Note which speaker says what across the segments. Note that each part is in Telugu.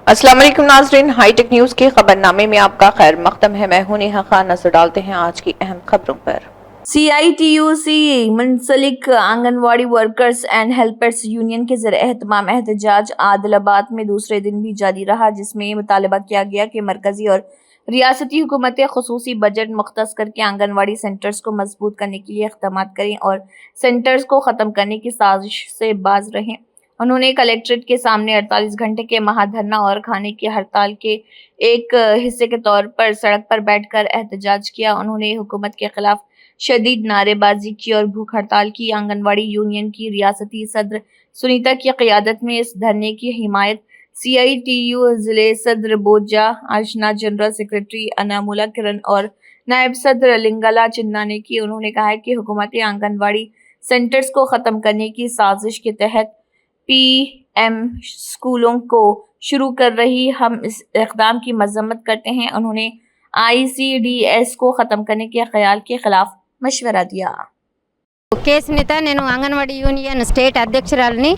Speaker 1: अस्सलाम वालेकुम नाज़रीन, हाईटेक न्यूज़ के खबरनामे में आपका खैर मकदम है। मैं हूं नेहा खान। नजर डालते हैं आज की अहम खबरों पर।
Speaker 2: CITUC मुंसलिक anganwadi workers and helpers union के ज़रिए एहतमाम एहतजाज आदिलाबाद में दूसरे दिन भी जारी रहा, जिसमें मुतालबा किया गया कि मरकजी और रियासती हुकूमतें खसूसी बजट मुख्तस करके आंगनवाड़ी सेंटर्स को मजबूत करने के लिए इक़दाम करें और सेंटर्स को ख़त्म करने की साजिश से बाज रहें। उन्होंने कलेक्ट्रेट के सामने 48 घंटे के महाधरना और खाने की हड़ताल के एक हिस्से के तौर पर सड़क पर बैठकर एहतजाज किया। उन्होंने हुकूमत के खिलाफ शदीद नारेबाजी की और भूख हड़ताल की। आंगनवाड़ी यूनियन की रियासती सदर सुनीता की क़यादत में इस धरने की हिमायत CITU जिले सदर बोजा, आशना जनरल सेक्रेटरी अनामुला किरण और नायब सदर लिंगला चिन्ना ने की। उन्होंने कहा है कि हुकूमत आंगनवाड़ी सेंटर्स को ख़त्म करने की साजिश के तहत PM स्कूलों को शुरू कर रही, हम इस इक़दाम की मजम्मत करते हैं। उन्होंने ICDS को ख़त्म करने के ख्याल के खिलाफ मशवरा दिया।
Speaker 3: కే సునీత, నేను అంగన్వాడీ యూనియన్ స్టేట్ అధ్యక్షురాలిని.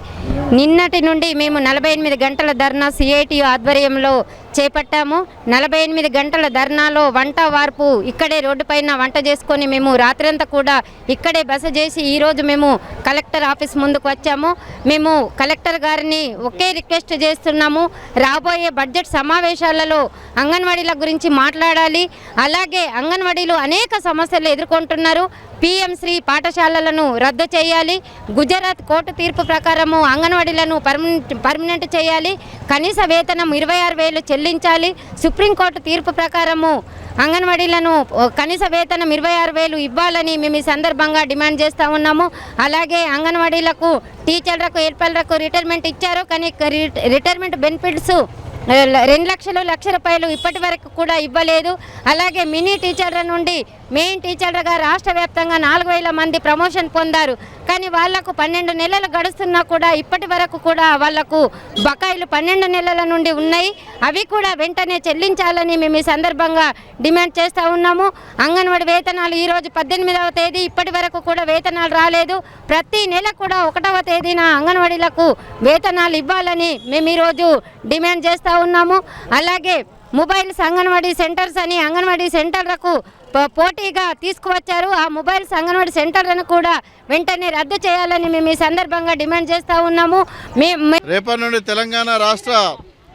Speaker 3: నిన్నటి నుండి మేము 48 గంటల ధర్నా CITU ఆధ్వర్యంలో చేపట్టాము. 48 గంటల ధర్నాలో వంట వార్పు ఇక్కడే రోడ్డుపైన వంట చేసుకొని మేము రాత్రంతా కూడా ఇక్కడే బస చేసి ఈరోజు మేము కలెక్టర్ ఆఫీస్ ముందుకు వచ్చాము. మేము కలెక్టర్ గారిని ఒకే రిక్వెస్ట్ చేస్తున్నాము, రాబోయే బడ్జెట్ సమావేశాలలో అంగన్వాడీల గురించి మాట్లాడాలి. అలాగే అంగన్వాడీలు అనేక సమస్యలు ఎదుర్కొంటున్నారు. PM శ్రీ పాఠశాలలను రద్దు చేయాలి. గుజరాత్ కోర్టు తీర్పు ప్రకారము అంగన్వాడీలను పర్మనెంట్ చేయాలి. కనీస వేతనం 26,000 చెల్లించాలి. సుప్రీంకోర్టు తీర్పు ప్రకారము అంగన్వాడీలను కనీస వేతనం 26,000 ఇవ్వాలని మేము ఈ సందర్భంగా డిమాండ్ చేస్తూ ఉన్నాము. అలాగే అంగన్వాడీలకు టీచర్లకు హెల్పర్లకు రిటైర్మెంట్ ఇచ్చారు, కానీ రిటైర్మెంట్ బెనిఫిట్స్ 2 లక్షలు, 1 లక్ష రూపాయలు ఇప్పటి వరకు కూడా ఇవ్వలేదు. అలాగే మినీ టీచర్ల నుండి మెయిన్ టీచర్లుగా రాష్ట్ర వ్యాప్తంగా 4,000 మంది ప్రమోషన్ పొందారు, కానీ వాళ్లకు 12 నెలలు గడుస్తున్నా కూడా ఇప్పటి వరకు కూడా వాళ్లకు బకాయిలు 12 నెలల నుండి ఉన్నాయి. అవి కూడా వెంటనే చెల్లించాలని మేము ఈ సందర్భంగా డిమాండ్ చేస్తూ ఉన్నాము. అంగన్వాడీ వేతనాలు ఈరోజు 18వ తేదీ ఇప్పటి వరకు కూడా వేతనాలు రాలేదు. ప్రతి నెల కూడా 1వ తేదీన అంగన్వాడీలకు వేతనాలు ఇవ్వాలని మేము ఈరోజు డిమాండ్ చేస్తూ ఉన్నాము. అలాగే మొబైల్స్ అంగన్వాడీ సెంటర్స్ అని అంగన్వాడీ సెంటర్లకు పోటీగా తీసుకువచ్చారు. ఆ మొబైల్స్ అంగన్వాడీ సెంటర్లను కూడా వెంటనే రద్దు చేయాలని మేము ఈ సందర్భంగా డిమాండ్ చేస్తూ ఉన్నాము.
Speaker 4: రేపటి నుండి తెలంగాణ రాష్ట్ర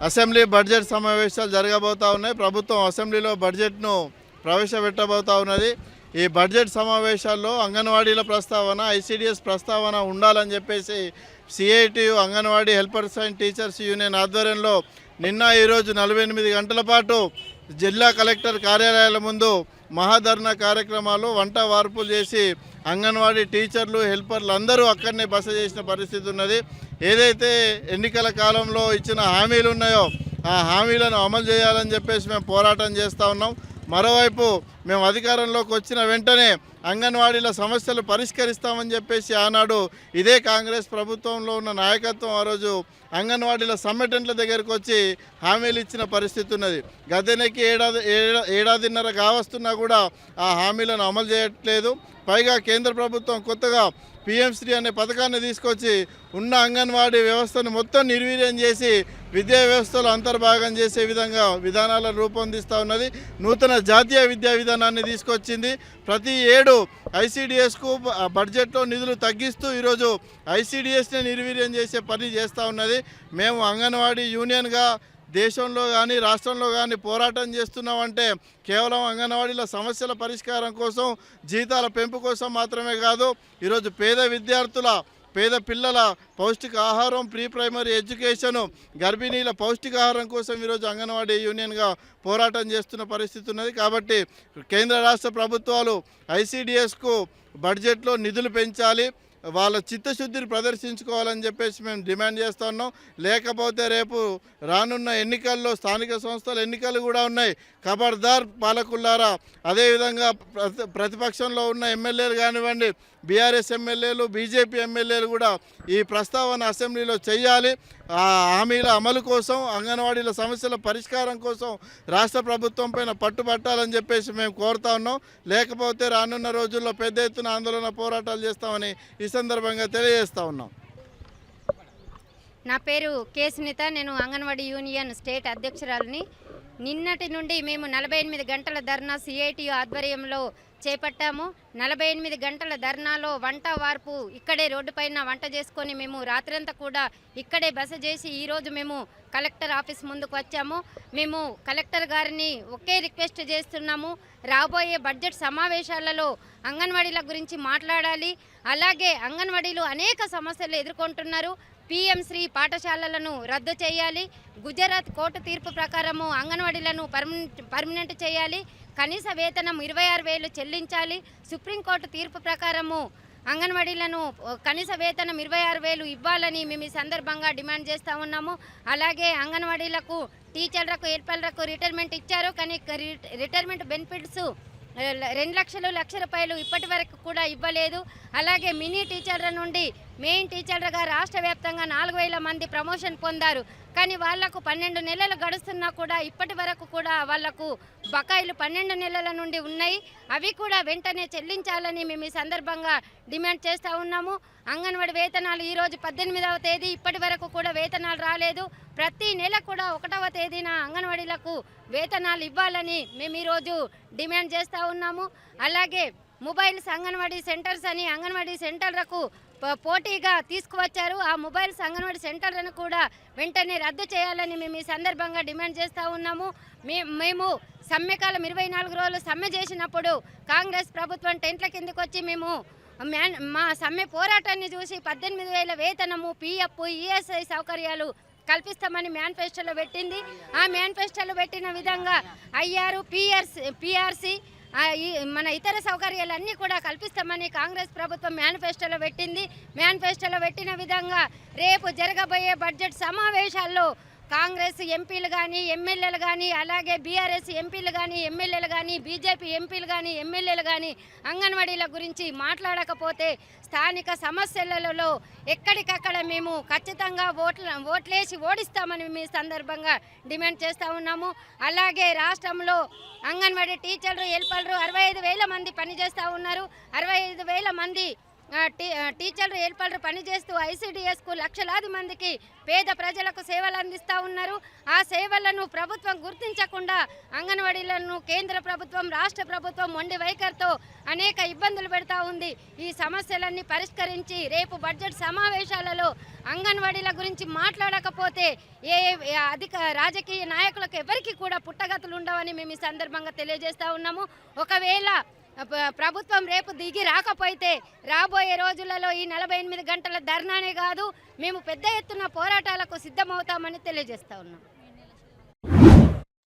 Speaker 4: అసెంబ్లీ బడ్జెట్ సమావేశాలు జరగబోతా ఉన్నాయి. ప్రభుత్వం అసెంబ్లీలో బడ్జెట్ను ప్రవేశపెట్టబోతా ఉన్నది. ఈ బడ్జెట్ సమావేశాల్లో అంగన్వాడీల ప్రస్తావన, ICDS ప్రస్తావన ఉండాలని చెప్పేసి CITU anganwadi helpers and teachers union ఆధ్వర్యంలో నిన్న ఈరోజు 48 గంటల పాటు జిల్లా కలెక్టర్ కార్యాలయాల ముందు మహాధర్నా కార్యక్రమాలు, వంట వార్పులు చేసి అంగన్వాడీ టీచర్లు, హెల్పర్లు అందరూ అక్కడనే బస చేసిన పరిస్థితి ఉన్నది. ఏదైతే ఎన్నికల కాలంలో ఇచ్చిన హామీలు ఉన్నాయో ఆ హామీలను అమలు చేయాలని చెప్పేసి మేము పోరాటం చేస్తూ ఉన్నాం. మరోవైపు మేము అధికారంలోకి వచ్చిన వెంటనే అంగన్వాడీల సమస్యలు పరిష్కరిస్తామని చెప్పేసి ఆనాడు ఇదే కాంగ్రెస్ ప్రభుత్వంలో ఉన్న నాయకత్వం ఆ రోజు అంగన్వాడీల సమ్మెటెంట్ల దగ్గరికి వచ్చి హామీలు ఇచ్చిన పరిస్థితి ఉన్నది. గద్దెనెక్కి ఏడాదిన్నర కావస్తున్నా కూడా ఆ హామీలను అమలు చేయట్లేదు. పైగా కేంద్ర ప్రభుత్వం కొత్తగా PM శ్రీ అనే పథకాన్ని తీసుకొచ్చి ఉన్న అంగన్వాడీ వ్యవస్థను మొత్తం నిర్వీర్యం చేసి విద్యా వ్యవస్థలో అంతర్భాగం చేసే విధంగా విధానాలను రూపొందిస్తూ ఉన్నది. నూతన జాతీయ విద్యా విధానాన్ని తీసుకొచ్చింది. ప్రతి ఏడు ICDSకు బడ్జెట్లో నిధులు తగ్గిస్తూ ఈరోజు ICDSని నిర్వీర్యం చేసే పని చేస్తూ ఉన్నది. మేము అంగన్వాడీ యూనియన్గా దేశంలో కానీ రాష్ట్రంలో కానీ పోరాటం చేస్తున్నామంటే కేవలం అంగన్వాడీల సమస్యల పరిష్కారం కోసం, జీతాల పెంపు కోసం మాత్రమే కాదు. ఈరోజు పేద విద్యార్థుల, పేద పిల్లల పౌష్టికాహారం, ప్రీ ప్రైమరీ ఎడ్యుకేషను, గర్భిణీల పౌష్టికాహారం కోసం ఈరోజు అంగన్వాడీ యూనియన్గా పోరాటం చేస్తున్న పరిస్థితి ఉన్నది. కాబట్టి కేంద్ర రాష్ట్ర ప్రభుత్వాలు ICDSకు బడ్జెట్లో నిధులు పెంచాలి, వాళ్ళ చిత్తశుద్ధిని ప్రదర్శించుకోవాలని చెప్పేసి మేము డిమాండ్ చేస్తూ ఉన్నాం. లేకపోతే రేపు రానున్న ఎన్నికల్లో స్థానిక సంస్థల ఎన్నికలు కూడా ఉన్నాయి. ఖబర్దార్ పాలకుల్లారా. అదేవిధంగా ప్రతిపక్షంలో ఉన్న ఎమ్మెల్యేలు కానివ్వండి, BRS ఎమ్మెల్యేలు, BJP ఎమ్మెల్యేలు కూడా ఈ ప్రస్తావన అసెంబ్లీలో చేయాలి. ఆ హామీల అమలు కోసం, అంగన్వాడీల సమస్యల పరిష్కారం కోసం రాష్ట్ర ప్రభుత్వం పైన పట్టుబట్టాలని చెప్పేసి మేము కోరుతా ఉన్నాం. లేకపోతే రానున్న రోజుల్లో పెద్ద ఎత్తున ఆందోళన పోరాటాలు చేస్తామని ఈ సందర్భంగా తెలియజేస్తూ ఉన్నాం.
Speaker 3: నా పేరు కే సునీత. నేను అంగన్వాడీ యూనియన్ స్టేట్ అధ్యక్షురాలిని. నిన్నటి నుండి మేము 48 గంటల ధర్నా సిఐటియు ఆధ్వర్యంలో చేపట్టాము. 48 గంటల ధర్నాలో వంట వార్పు ఇక్కడే రోడ్డుపైన వంట చేసుకొని మేము రాత్రంతా కూడా ఇక్కడే బస చేసి ఈరోజు మేము కలెక్టర్ ఆఫీస్ ముందుకు వచ్చాము. మేము కలెక్టర్ గారిని ఒకే రిక్వెస్ట్ చేస్తున్నాము, రాబోయే బడ్జెట్ సమావేశాలలో అంగన్వాడీల గురించి మాట్లాడాలి. అలాగే అంగన్వాడీలు అనేక సమస్యలు ఎదుర్కొంటున్నారు. PM శ్రీ పాఠశాలలను రద్దు చేయాలి. గుజరాత్ కోర్టు తీర్పు ప్రకారము అంగన్వాడీలను పర్మనెంట్ చేయాలి. కనీస వేతనం 26,000 చెల్లించాలి. సుప్రీంకోర్టు తీర్పు ప్రకారము అంగన్వాడీలను కనీస వేతనం 26,000 ఇవ్వాలని మేము ఈ సందర్భంగా డిమాండ్ చేస్తూ ఉన్నాము. అలాగే అంగన్వాడీలకు టీచర్లకు హెల్పర్లకు రిటైర్మెంట్ ఇచ్చారు, కానీ రిటైర్మెంట్ బెనిఫిట్స్ 2 లక్షల రూపాయలు ఇప్పటి వరకు కూడా ఇవ్వలేదు. అలాగే మినీ టీచర్ల నుండి మెయిన్ టీచర్లుగా రాష్ట్ర వ్యాప్తంగా 4,000 మంది ప్రమోషన్ పొందారు. కానీ వాళ్లకు 12 నెలలు గడుస్తున్నా కూడా ఇప్పటి వరకు కూడా వాళ్లకు బకాయిలు 12 నెలల నుండి ఉన్నాయి. అవి కూడా వెంటనే చెల్లించాలని మేము ఈ సందర్భంగా డిమాండ్ చేస్తూ ఉన్నాము. అంగన్వాడీ వేతనాలు ఈరోజు 18వ తేదీ ఇప్పటి వరకు కూడా వేతనాలు రాలేదు. ప్రతి నెల కూడా 1వ తేదీన అంగన్వాడీలకు వేతనాలు ఇవ్వాలని మేము ఈరోజు డిమాండ్ చేస్తూ ఉన్నాము. అలాగే మొబైల్స్ అంగన్వాడీ సెంటర్స్ అని అంగన్వాడీ సెంటర్లకు పోటీగా తీసుకువచ్చారు. ఆ మొబైల్స్ అంగన్వాడీ సెంటర్లను కూడా వెంటనే రద్దు చేయాలని మేము ఈ సందర్భంగా డిమాండ్ చేస్తూ ఉన్నాము. మేము సమ్మెకాలం 24 రోజులు సమ్మె చేసినప్పుడు కాంగ్రెస్ ప్రభుత్వం టెంట్ల కిందకు వచ్చి మేము మా సమ్మె పోరాటాన్ని చూసి 18,000 వేతనము, PF, ESI సౌకర్యాలు కల్పిస్తామని మేనిఫెస్టోలో పెట్టింది. ఆ మేనిఫెస్టోలో పెట్టిన విధంగా IR, PRC మన ఇతర సౌకర్యాలన్నీ కూడా కల్పిస్తామని కాంగ్రెస్ ప్రభుత్వం మేనిఫెస్టోలో పెట్టింది. మేనిఫెస్టోలో పెట్టిన విధంగా రేపు జరగబోయే బడ్జెట్ సమావేశాల్లో కాంగ్రెస్ ఎంపీలు కానీ ఎమ్మెల్యేలు కానీ, అలాగే BRS ఎంపీలు కానీ ఎమ్మెల్యేలు కానీ, BJP ఎంపీలు కానీ ఎమ్మెల్యేలు కానీ అంగన్వాడీల గురించి మాట్లాడకపోతే స్థానిక సమస్యలలో ఎక్కడికక్కడ మేము ఖచ్చితంగా ఓట్లేసి ఓడిస్తామని మేము ఈ సందర్భంగా డిమాండ్ చేస్తూ ఉన్నాము. అలాగే రాష్ట్రంలో అంగన్వాడీ టీచర్లు హెల్పర్లు 65,000 మంది పనిచేస్తూ ఉన్నారు. 65,000 మంది టీచర్లు హెల్పర్లు పనిచేస్తూ ICDSకు లక్షలాది మందికి పేద ప్రజలకు సేవలు అందిస్తూ ఉన్నారు. ఆ సేవలను ప్రభుత్వం గుర్తించకుండా అంగన్వాడీలను కేంద్ర ప్రభుత్వం, రాష్ట్ర ప్రభుత్వం మొండి వైఖరితో అనేక ఇబ్బందులు పెడతా ఉంది. ఈ సమస్యలన్నీ పరిష్కరించి రేపు బడ్జెట్ సమావేశాలలో అంగన్వాడీల గురించి మాట్లాడకపోతే రాజకీయ నాయకులకు ఎవరికి కూడా పుట్టగతులు ఉండవని మేము ఈ సందర్భంగా తెలియజేస్తూ ఉన్నాము. ఒకవేళ ప్రభుత్వం రేపు దిగి రాకపోతే రాబోయే రోజులలో ఈ 48 గంటల ధర్నానే కాదు, మేము పెద్ద ఎత్తున పోరాటాలకు సిద్ధమవుతామని తెలియజేస్తా ఉన్నాం.